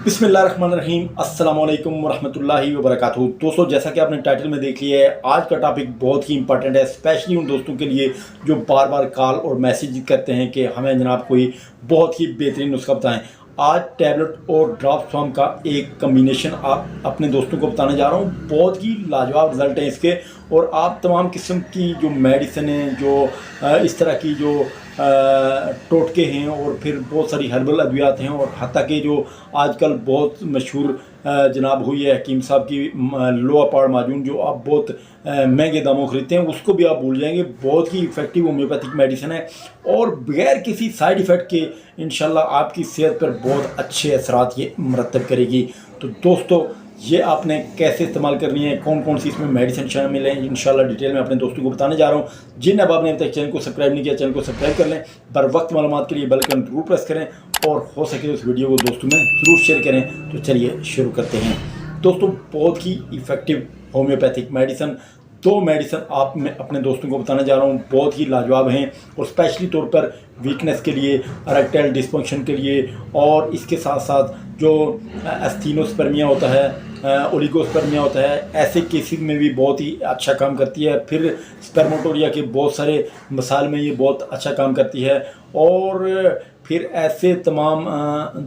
बिस्मिल्लाहिर्रहमानिर्रहीम अस्सलामुअलैकुम वरहमतुल्लाहि वबरकातुहू। दोस्तों, जैसा कि आपने टाइटल में देख लिया है, आज का टॉपिक बहुत ही इंपॉर्टेंट है, स्पेशली उन दोस्तों के लिए जो बार बार कॉल और मैसेज करते हैं कि हमें जनाब कोई बहुत ही बेहतरीन नुस्खा बताएं। आज टैबलेट और ड्रॉप फॉर्म का एक कम्बिनेशन आप अपने दोस्तों को बताने जा रहा हूँ। बहुत ही लाजवाब रिजल्ट हैं इसके, और आप तमाम किस्म की जो मेडिसिन हैं, जो इस तरह की जो टोटके हैं, और फिर बहुत सारी हर्बल अद्वियात हैं, और हत्ता कि जो आजकल बहुत मशहूर जनाब हुई है हकीम साहब की लोहा पाड़ माजून, जो आप बहुत महंगे दामों खरीदते हैं, उसको भी आप भूल जाएंगे। बहुत ही इफ़ेक्टिव होम्योपैथिक मेडिसिन है और बगैर किसी साइड इफ़ेक्ट के इंशाल्लाह आपकी सेहत पर बहुत अच्छे असरात ये मरतब करेगी। तो दोस्तों, ये आपने कैसे इस्तेमाल करनी है, कौन कौन सी इसमें मेडिसिन शामिल हैं, इंशाल्लाह डिटेल में अपने दोस्तों को बताने जा रहा हूँ। जिन अब आपने अब तक चैनल को सब्सक्राइब नहीं किया, चैनल को सब्सक्राइब कर लें। बर वक्त मालूमात के लिए बेल आइकन जरूर प्रेस करें, और हो सके तो इस वीडियो को दोस्तों में ज़रूर शेयर करें। तो चलिए शुरू करते हैं। दोस्तों, बहुत ही इफ़ेक्टिव होम्योपैथिक मेडिसिन, दो मेडिसिन आप मैं अपने दोस्तों को बताने जा रहा हूँ, बहुत ही लाजवाब हैं, और स्पेशली तौर पर वीकनेस के लिए, इरेक्टाइल डिस्फंक्शन के लिए, और इसके साथ साथ जो एस्थीनोस्पर्मिया होता है, ओलिगोस्पर्मिया होता है, ऐसे केसेस में भी बहुत ही अच्छा काम करती है। फिर स्पर्मेटोरिया के बहुत सारे मसाइल में ये बहुत अच्छा काम करती है। और फिर ऐसे तमाम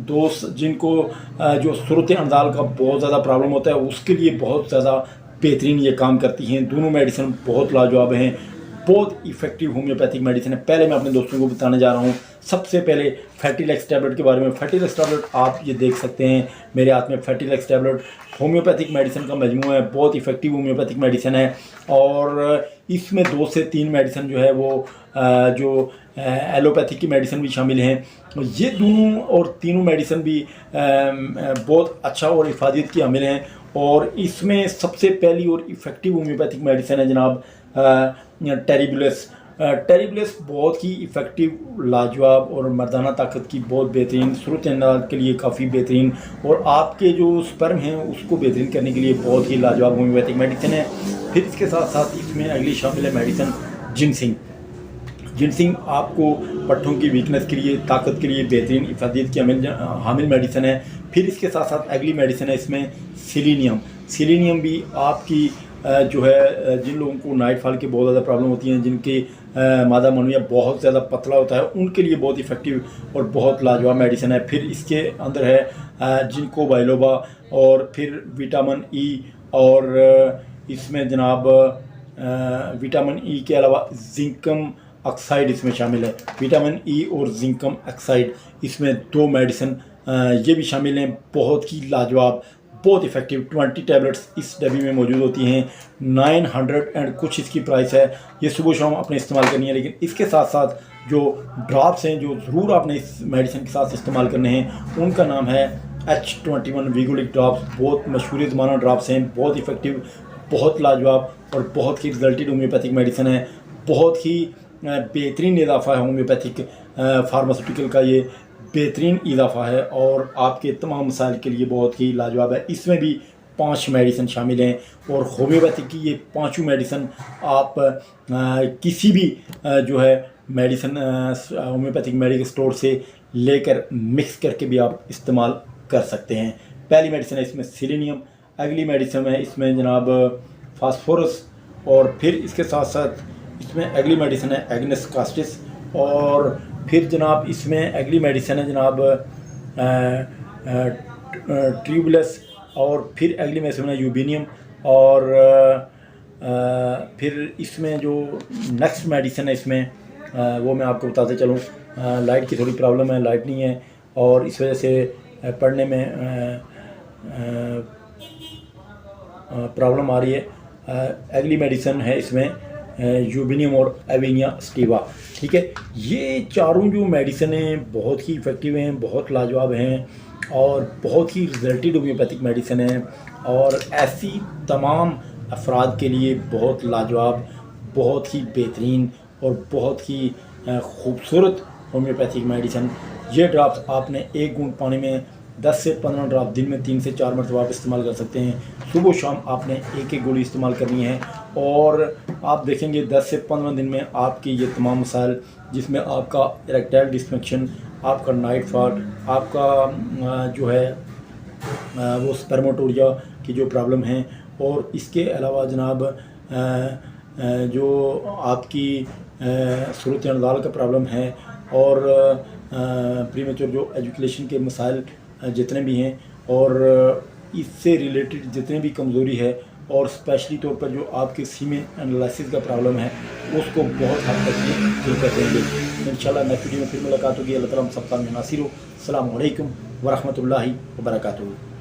दोस्त जिनको जो सूरत अंदाल का बहुत ज़्यादा प्रॉब्लम होता है, उसके लिए बहुत ज़्यादा बेहतरीन ये काम करती हैं। दोनों मेडिसिन बहुत लाजवाब हैं, बहुत इफ़ेक्टिव होम्योपैथिक मेडिसिन है। पहले मैं अपने दोस्तों को बताने जा रहा हूँ, सबसे पहले फैटिलेक्स टैबलेट के बारे में। फैटिलेक्स टैबलेट आप ये देख सकते हैं मेरे हाथ में। फैटिलेक्स टैबलेट होम्योपैथिक मेडिसिन का मजमू है, बहुत इफ़ेक्टिव होम्योपैथिक मेडिसिन है, और इसमें 2 से 3 मेडिसिन जो है वो जो एलोपैथिक की मेडिसिन भी शामिल हैं। ये दोनों और तीनों मेडिसिन भी बहुत अच्छा और हिफाजत की हामिल हैं। और इसमें सबसे पहली और इफ़ेक्टिव होम्योपैथिक मेडिसिन है जनाब टेरिबुलस। टेरिबुलस बहुत ही इफ़ेक्टिव, लाजवाब और मर्दाना ताकत की बहुत बेहतरीन, सूरत अंदाज के लिए काफ़ी बेहतरीन, और आपके जो स्पर्म हैं उसको बेहतरीन करने के लिए बहुत ही लाजवाब होम्योपैथिक मेडिसिन है। फिर इसके साथ साथ इसमें अगली शामिल है मेडिसिन जिनसिंग। जिनसिंग आपको पट्ठों की वीकनेस के लिए, ताकत के लिए बेहतरीन हिफाजत की हामिल मेडिसिन है। फिर इसके साथ साथ अगली मेडिसिन है इसमें सिलीनियम। सिलीनियम भी आपकी जो है जिन लोगों को नाइट फॉल की बहुत ज़्यादा प्रॉब्लम होती हैं, जिनके मादा मनोया बहुत ज़्यादा पतला होता है, उनके लिए बहुत इफ़ेक्टिव और बहुत लाजवाब मेडिसिन है। फिर इसके अंदर है जिनको बाइलोबा, और फिर विटामिन ई, और इसमें जनाब विटामिन ई के अलावा जिंकम ऑक्साइड इसमें शामिल है। विटामिन ई और जिंकम ऑक्साइड इसमें 2 मेडिसिन ये भी शामिल हैं, बहुत ही लाजवाब, बहुत इफ़ेक्टिव। 20 टैबलेट्स इस डब्बी में मौजूद होती हैं। 900 एंड कुछ इसकी प्राइस है। ये सुबह शाम अपने इस्तेमाल करनी है, लेकिन इसके साथ साथ जो ड्रॉप्स हैं जो ज़रूर आपने इस मेडिसिन के साथ इस्तेमाल करने हैं, उनका नाम है H21 वीगोलिक ड्रॉप्स। बहुत मशहूर ज़माना ड्रॉप्स हैं, बहुत इफ़ेक्टिव, बहुत लाजवाब, और बहुत ही रिजल्टेड होम्योपैथिक मेडिसिन है। बहुत ही बेहतरीन इजाफा है होम्योपैथिक फार्मास्यूटिकल का, ये बेहतरीन इजाफा है, और आपके तमाम मसाइल के लिए बहुत ही लाजवाब है। इसमें भी 5 मेडिसिन शामिल हैं, और होम्योपैथिक की ये 5 मेडिसिन आप किसी भी जो है मेडिसिन होम्योपैथिक मेडिकल स्टोर से लेकर मिक्स करके भी आप इस्तेमाल कर सकते हैं। पहली मेडिसिन है इसमें सिलीनियम, अगली मेडिसिन है इसमें जनाब फास्फोरस, और फिर इसके साथ साथ इसमें अगली मेडिसिन है एग्नेस कास्टिस, और फिर जनाब इसमें अगली मेडिसिन है जनाब ट्यूबुलस, और फिर अगली मेडिसिन है यूबिनियम, और फिर इसमें जो नेक्स्ट मेडिसिन है इसमें वो मैं आपको बताते चलूँ। लाइट की थोड़ी प्रॉब्लम है, लाइट नहीं है, और इस वजह से पढ़ने में प्रॉब्लम आ रही है। अगली मेडिसिन है इसमें यूबिनियम और एविनिया स्टीवा। ठीक है, ये चारों जो मेडिसिन हैं बहुत ही इफ़ेक्टिव हैं, बहुत लाजवाब हैं, और बहुत ही रिजल्टेड होम्योपैथिक मेडिसिन हैं, और ऐसी तमाम अफराद के लिए बहुत लाजवाब, बहुत ही बेहतरीन, और बहुत ही खूबसूरत होम्योपैथिक मेडिसिन। ये ड्रॉप्स आपने 1 घूंट पानी में 10 से 15 ड्रॉप दिन में 3 से 4 मरतबा आप इस्तेमाल कर सकते हैं। सुबह शाम आपने एक गोली इस्तेमाल करनी है, और आप देखेंगे 10 से 15 दिन में आपके ये तमाम मसाइल, जिसमें आपका इरेक्टाइल डिस्फंक्शन, आपका नाइट फॉल, आपका जो है वो स्पर्मेटोरिया की जो प्रॉब्लम है, और इसके अलावा जनाब जो आपकी सूरत नज़ाल का प्रॉब्लम है, और प्रीमेच्योर जो एजुकेशन के मसाइल जितने भी हैं, और इससे रिलेटेड जितने भी कमज़ोरी है, और स्पेशली तौर पर जो आपके सीमेन एनालिसिस का प्रॉब्लम है, उसको बहुत हद तक ये दूर कर देंगे। इंशाल्लाह नेक्स्ट वीडियो में फिर मुलाकात होगी। अल्लाह ताला हम सबका नासिर हो। अस्सलामु अलैकुम व रहमतुल्लाहि व बरकातुहू।